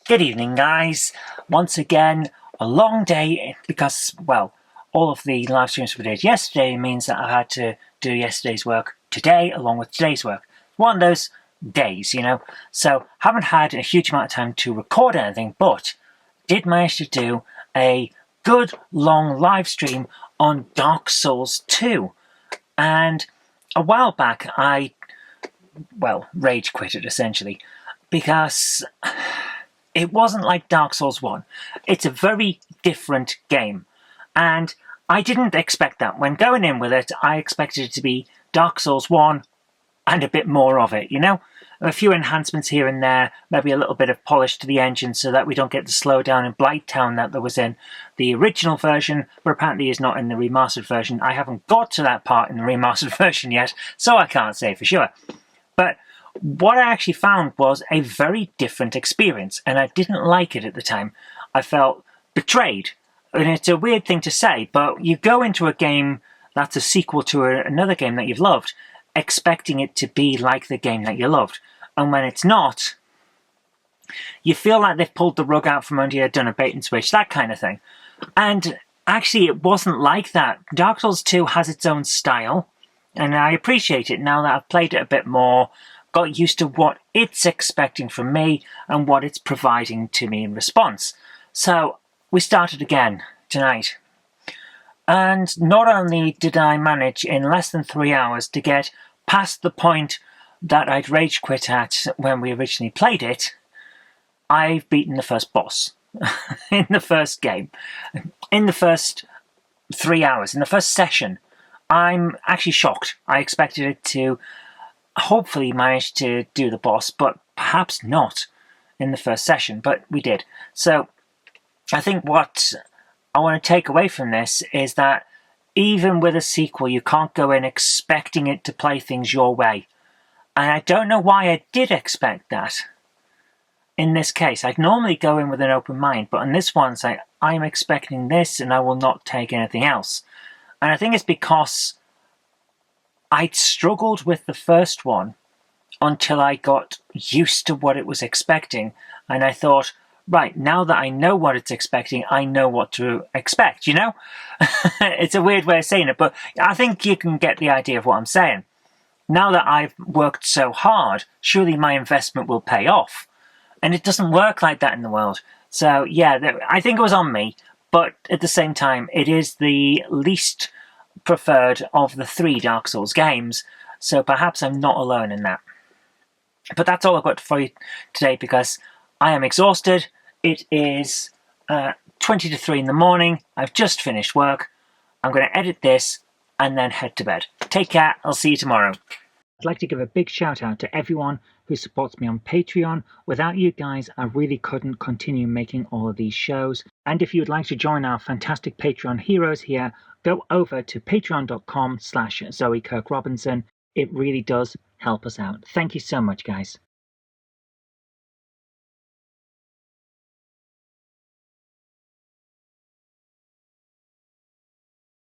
Good evening, guys. Once again, a long day because, well, all of the live streams we did yesterday means that I had to do yesterday's work today along with today's work. One of those days, you know. So, haven't had a huge amount of time to record anything, but did manage to do a good long live stream on Dark Souls 2. And a while back, I rage quitted essentially because it wasn't like Dark Souls 1. It's a very different game. And I didn't expect that. When going in with it, I expected it to be Dark Souls 1 and a bit more of it, you know? A few enhancements here and there, maybe a little bit of polish to the engine so that we don't get the slowdown in Blighttown that there was in the original version, but apparently is not in the remastered version. I haven't got to that part in the remastered version yet, so I can't say for sure. But what I actually found was a very different experience, and I didn't like it at the time. I felt betrayed, and it's a weird thing to say, but you go into a game that's a sequel to another game that you've loved, expecting it to be like the game that you loved, and when it's not, you feel like they've pulled the rug out from under you, done a bait and switch, that kind of thing. And actually, it wasn't like that. Dark Souls 2 has its own style, and I appreciate it now that I've played it a bit more, got used to what it's expecting from me and what it's providing to me in response. So we started again tonight. And not only did I manage in less than 3 hours to get past the point that I'd rage quit at when we originally played it, I've beaten the first boss in the first game. In the first 3 hours, in the first session, I'm actually shocked. I expected it to hopefully manage to do the boss, but perhaps not in the first session, but we did. So I think what I want to take away from this is that even with a sequel, you can't go in expecting it to play things your way. And I don't know why I did expect that in this case. I'd normally go in with an open mind, but in this one, it's like, I'm expecting this and I will not take anything else. And I think it's because I'd struggled with the first one until I got used to what it was expecting. And I thought, right, now that I know what it's expecting, I know what to expect, you know? It's a weird way of saying it, but I think you can get the idea of what I'm saying. Now that I've worked so hard, surely my investment will pay off. And it doesn't work like that in the world. So, yeah, I think it was on me, but at the same time, it is the least preferred of the 3 Dark Souls games, so perhaps I'm not alone in that. But that's all I've got for you today because I am exhausted. It is 20 to 3 in the morning. I've just finished work. I'm going to edit this and then head to bed. Take care. I'll see you tomorrow. I'd like to give a big shout out to everyone who supports me on Patreon. Without you guys, I really couldn't continue making all of these shows. And if you'd like to join our fantastic Patreon heroes here, go over to patreon.com/Zoe Kirk-Robinson. It really does help us out. Thank you so much, guys.